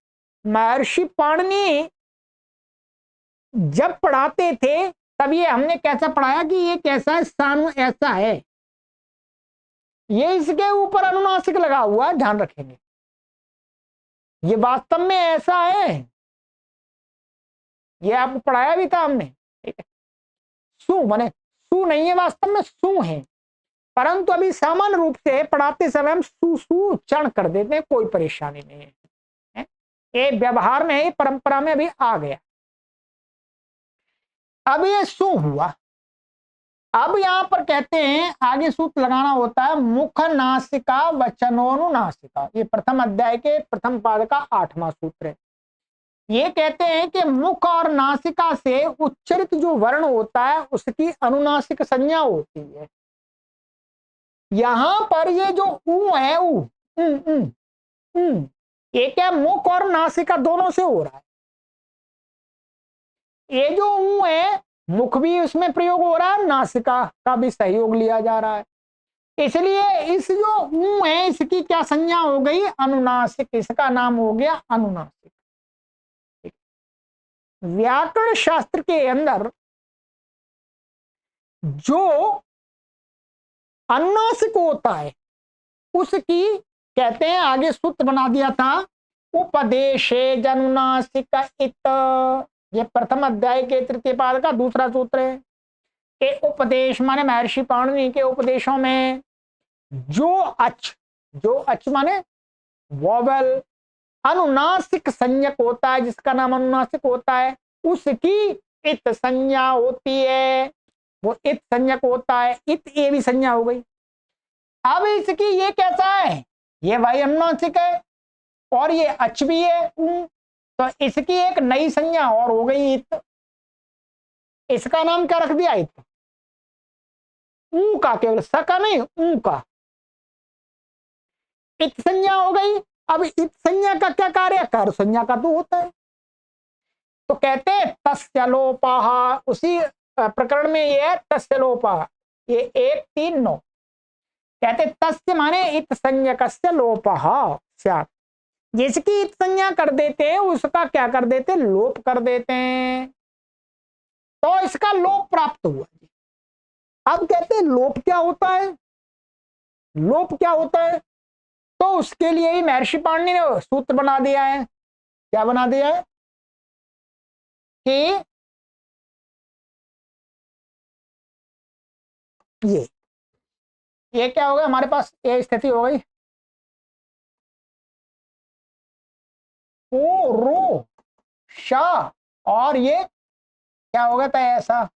महर्षि पाणिनि जब पढ़ाते थे तब ये हमने कैसा पढ़ाया कि ये कैसा है, सानु ऐसा है, ये इसके ऊपर अनुनासिक लगा हुआ है, ध्यान रखेंगे। ये वास्तव में ऐसा है, ये आपको पढ़ाया भी था हमने। ठीक है, सु माने सु नहीं है, वास्तव में सु है, परंतु अभी सामान्य रूप से पढ़ाते समय हम सु उच्चारण कर देते हैं, कोई परेशानी नहीं है। ये व्यवहार में, ये परंपरा में अभी आ गया। अब ये सु हुआ। अब यहां पर कहते हैं आगे सूत्र लगाना होता है, मुख नासिका वचनोनुनासिका। ये प्रथम अध्याय के प्रथम पाद का 8वां सूत्र है। ये कहते हैं कि मुख और नासिका से उच्चरित जो वर्ण होता है उसकी अनुनासिक संज्ञा होती है। यहां पर ये जो ऊ है, ये क्या, मुख और नासिका दोनों से हो रहा है। ये जो ऊ है, मुख भी उसमें प्रयोग हो रहा है, नासिका का भी सहयोग लिया जा रहा है, इसलिए इस जो ऊ है इसकी क्या संज्ञा हो गई, अनुनासिक। इसका नाम हो गया अनुनासिक। व्याकरण शास्त्र के अंदर जो अनुनासिक होता है उसकी कहते हैं, आगे सूत्र बना दिया था, उपदेशे जनुनासिक इत। ये प्रथम अध्याय के तृतीय पाद का दूसरा सूत्र है। के उपदेश माने महर्षि पाणिनि के उपदेशों में जो अच माने वोवेल अनुनासिक संज्ञक होता है, जिसका नाम अनुनासिक होता है, उसकी इत संज्ञा होती है, वो इत संज्ञक होता है। इत ये भी संज्ञा हो गई। अब इसकी ये कैसा है, ये भाई अनुनासिक है और ये अच भी है, तो इसकी एक नई संज्ञा और हो गई इत। इसका नाम क्या रख दिया, इत। ऊ का, केवल स का नहीं, ऊ का इत संज्ञा हो गई। अब इत संज्ञा का क्या कार्य, कार्य संज्ञा का तो होता है। तो कहते हैं तस्य लोपः, उसी प्रकरण में ये है तस्य लोपा, ये 1-3-9 कहते तस्य माने इत संज्ञकस्य लोपः स्यात्, जिसकी इत संज्ञा कर देते हैं उसका क्या कर देते, लोप कर देते हैं, तो इसका लोप प्राप्त हुआ। अब कहते हैं लोप क्या होता है, लोप क्या होता है, तो उसके लिए ही महर्षि पाणिनि ने सूत्र बना दिया है। क्या बना दिया है कि ये क्या हो गया हमारे पास, ये स्थिति हो गई ओ रो शा, और ये क्या हो गया था ऐसा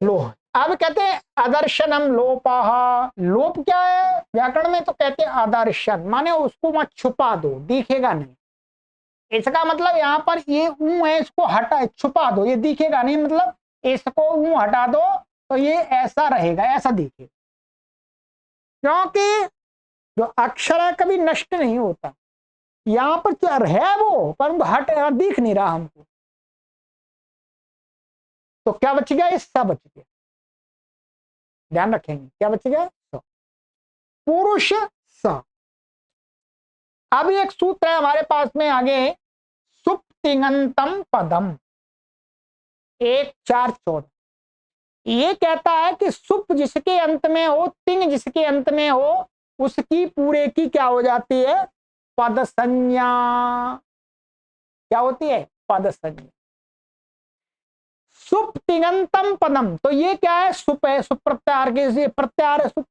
लो। अब कहते हैं आदर्शनम लोपः, लोप क्या है व्याकरण में, तो कहते हैं आदर्शन माने उसको मत छुपा दो, दिखेगा नहीं, इसका मतलब यहाँ पर ये ऊ है इसको हटा छुपा दो, ये दिखेगा नहीं, मतलब इसको ऊ हटा दो तो ये ऐसा रहेगा, ऐसा दिखेगा, क्योंकि जो अक्षर है कभी नष्ट नहीं होता, यहाँ पर है वो पर हट दिख नहीं रहा हमको, तो क्या बच गया, इस सा बच गया, ध्यान रखेंगे क्या बच गया, पुरुष स। अब एक सूत्र है हमारे पास में आगे, सुप्तिङन्तम पदम 1-4-14, ये कहता है कि सुप जिसके अंत में हो, तिंग जिसके अंत में हो, उसकी पूरे की क्या हो जाती है, पद संज्ञा, क्या होती है, पद संज्ञा। सुप तिङन्तम पदम, तो ये क्या है, सुप है, सुप प्रत्याहार के प्रत्याहार है, सुप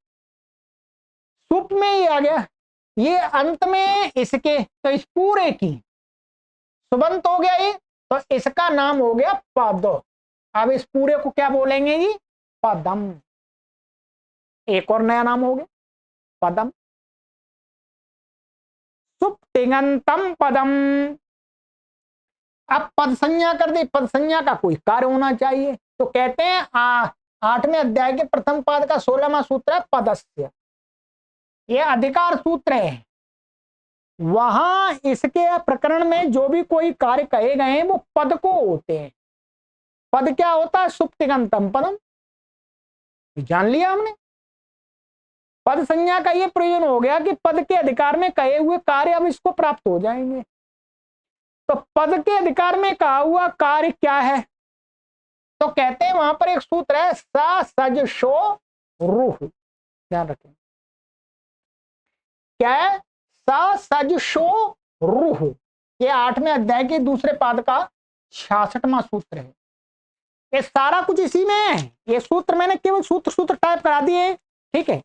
सुप में ही आ गया, ये अंत में इसके, तो इस पूरे की सुबंत हो गया ये, तो इसका नाम हो गया पद। अब इस पूरे को क्या बोलेंगे जी, पदम, एक और नया नाम हो गया पदम, सुप्तिङन्तम पदम। अब पद संज्ञा कर दे, पद संज्ञा का कोई कार्य होना चाहिए, तो कहते हैं 8वें अध्याय के प्रथम पाद का 16वां सूत्र है पदस्य, ये अधिकार सूत्र है, वहां इसके प्रकरण में जो भी कोई कार्य कहे गए हैं वो पद को होते हैं। पद क्या होता है, सुप्तिङन्तम पदम, जान लिया हमने। पद संज्ञा का ये प्रयोजन हो गया कि पद के अधिकार में कहे हुए कार्य अब इसको प्राप्त हो जाएंगे, तो पद के अधिकार में कहा हुआ कार्य क्या है, तो कहते हैं वहां पर एक सूत्र है सा सज शो रूह, ध्यान रखें क्या है, सा सज शो रूह, ये 8वें अध्याय के दूसरे पाद का 66वां सूत्र है, ये सारा कुछ इसी में है, ये सूत्र मैंने केवल सूत्र टाइप करा दिए, ठीक है,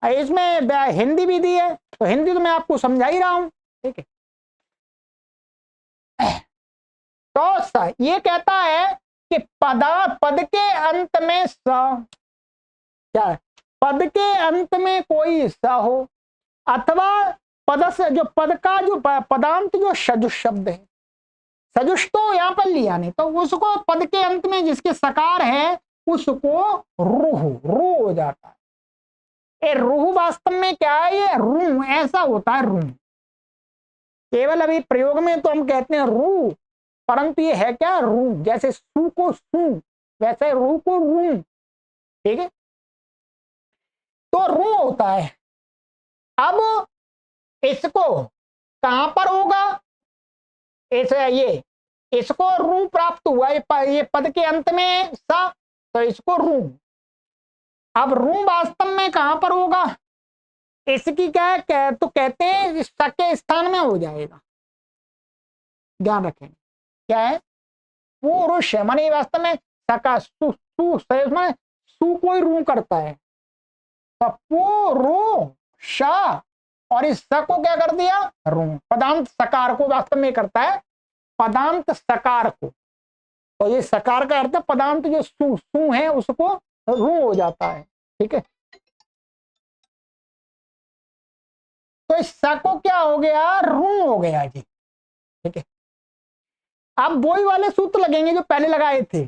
इसमें हिंदी भी दी है, तो हिंदी तो मैं आपको समझा ही रहा हूं, ठीक है। तो ये कहता है कि पद के अंत में स, क्या है, पद के अंत में कोई स हो, अथवा पद से जो पद का जो पदांत जो सजुष शब्द है, सजुष तो यहाँ पर लिया नहीं, तो उसको पद के अंत में जिसके सकार है उसको रूह, रू हो जाता है। ये रूह वास्तव में क्या है, ये रू ऐसा होता है, रू केवल अभी प्रयोग में तो हम कहते हैं रू, परंतु ये है क्या, रू, जैसे सू को सू वैसे रू को रू, ठीक है, तो रू होता है। अब इसको कहां पर होगा, ऐसे ये इसको रू प्राप्त हुआ, ये पद के अंत में सा, तो इसको रू, अब रू वास्तव में कहां पर होगा, इसकी क्या है, तो कहते हैं स के स्थान में हो जाएगा, ध्यान रखें क्या है, पुरुष है, माने वास्तव में सका सु सु माने सु कोई रू करता है, तो पुरु शा, और इस स को क्या कर दिया, रू, पदांत सकार को वास्तव में करता है, पदांत सकार को, तो ये सकार का अर्थ पदांत जो सु सु है उसको रू हो जाता है, ठीक है। तो इस स को क्या हो गया, रू हो गया जी, ठीक है। अब वही वाले सूत्र लगेंगे जो पहले लगाए थे,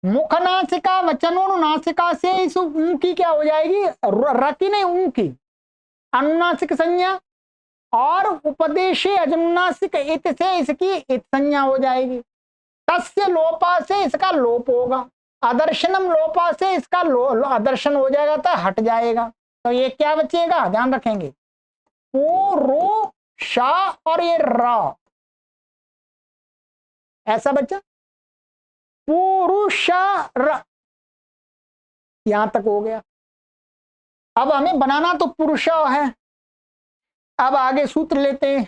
मुख नासिका वचनोनुनासिका से इस ऊ की क्या हो जाएगी, र की नहीं ऊ की अनुनासिक संज्ञा, और उपदेशे अजनुनासिक इत से इसकी इत संज्ञा हो जाएगी, तस्य लोपा से इसका लोप होगा, अदर्शनम लोपा से इसका अदर्शन हो जाएगा तो हट जाएगा। तो ये क्या बचेगा, ध्यान रखेंगे, पुरुषा और ये र, ऐसा बच्चा पुरुषर, यहां तक हो गया। अब हमें बनाना तो पुरुष है। अब आगे सूत्र लेते हैं,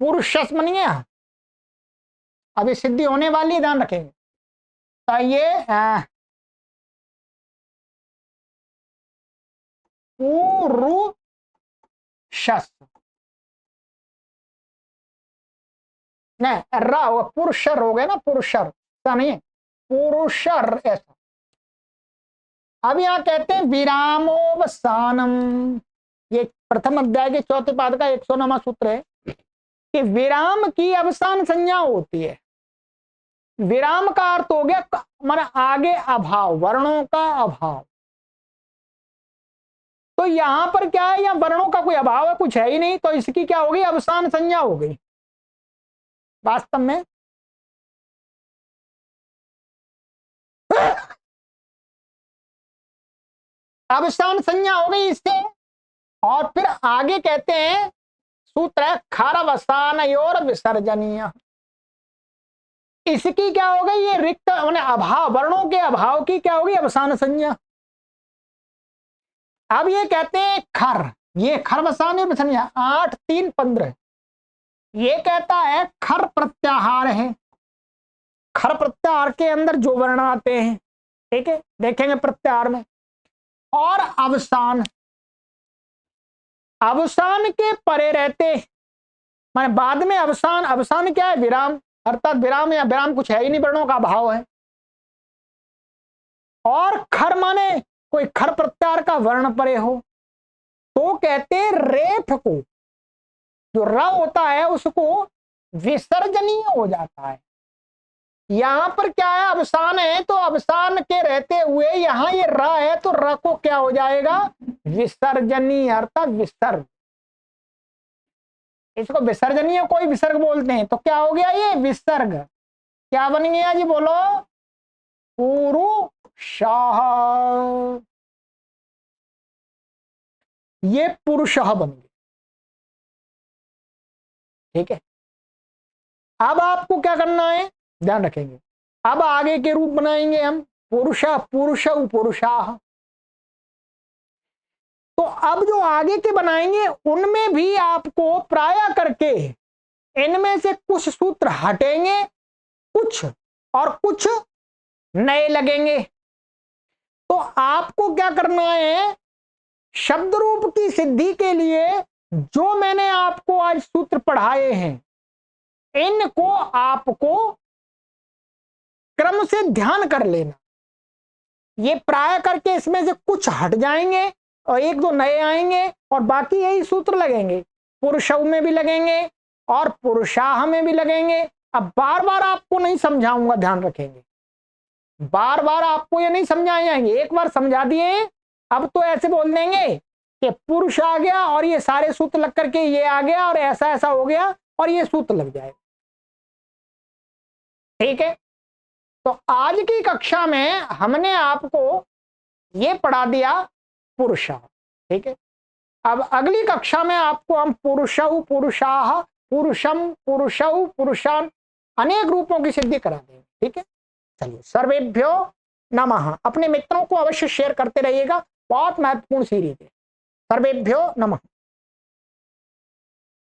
पुरुषस बन गया, अभी सिद्धि होने वाली है, ध्यान रखेंगे। तो ये पुरुषस नहीं, रा होगा, पुरुषर हो गया ना, पुरुषर नहीं पुरुषर ऐसा। अब यहां कहते हैं विरामोवसानम, ये प्रथम अध्याय के चौथे पाद का 109वां सूत्र है कि विराम की अवसान संज्ञा होती है। विराम का अर्थ हो गया माने आगे अभाव, वर्णों का अभाव। तो यहां पर क्या है, या वर्णों का कोई अभाव है, कुछ है ही नहीं, तो इसकी क्या होगी, अवसान संज्ञा हो गई। वास्तव में अवसान संज्ञा हो गई इससे। और फिर आगे कहते हैं सूत्र है खरवसान और विसर्जनीय, इसकी क्या हो गई, ये रिक्त अभाव, वर्णों के अभाव की क्या होगी, अवसान संज्ञा। अब ये कहते हैं खर, ये खरवसान और विसर्जनीय 8, 3, 15, ये कहता है खर प्रत्याहार है। खर प्रत्याहार के अंदर जो वर्ण आते हैं, ठीक है, देखेंगे प्रत्याहार में। और अवसान, अवसान के परे रहते माने बाद में अवसान, अवसान क्या है, विराम, अर्थात विराम या विराम कुछ है ही नहीं, वर्णों का अभाव है। और खर माने कोई खर प्रत्याहार का वर्ण परे हो, तो कहते हैं रेफ को, जो र होता है उसको विसर्जनीय हो जाता है। यहां पर क्या है, अवसान है, तो अवसान के रहते हुए यहां ये र है, तो र को क्या हो जाएगा, विसर्जनीय, अर्थात विसर्ग। इसको विसर्जनीय कोई विसर्ग बोलते हैं, तो क्या हो गया, ये विसर्ग क्या बन गया जी, बोलो, पुरुषः, ये पुरुषः बन गया। ठीक है, अब आपको क्या करना है, ध्यान रखेंगे। अब आगे के रूप बनाएंगे हम, पुरुष, पुरुषौ पुरुषाः। तो अब जो आगे के बनाएंगे उनमें भी आपको प्राय करके इनमें से कुछ सूत्र हटेंगे, कुछ और कुछ नए लगेंगे। तो आपको क्या करना है, शब्द रूप की सिद्धि के लिए जो मैंने आपको आज सूत्र पढ़ाए हैं, इनको आपको क्रम से ध्यान कर लेना। ये प्राय करके इसमें से कुछ हट जाएंगे और एक दो नए आएंगे, और बाकी यही सूत्र लगेंगे, पुरुषौ में भी लगेंगे और पुरुषाह में भी लगेंगे। अब बार बार आपको नहीं समझाऊंगा, ध्यान रखेंगे, बार बार आपको ये नहीं समझाए जाएंगे, एक बार समझा दिए, अब तो ऐसे बोल देंगे कि पुरुष आ गया और ये सारे सूत्र लग करके ये आ गया और ऐसा ऐसा हो गया और ये सूत्र लग जाएगा। ठीक है, तो आज की कक्षा में हमने आपको ये पढ़ा दिया पुरुषा। ठीक है, अब अगली कक्षा में आपको हम पुरुषौ पुरुषाः, पुरुषम पुरुषौ पुरुषान अनेक रूपों की सिद्धि करा देंगे। ठीक है, चलिए, सर्वेभ्यो नमः। अपने मित्रों को अवश्य शेयर करते रहिएगा, बहुत महत्वपूर्ण सीरीज है। सर्वेभ्यो नमः।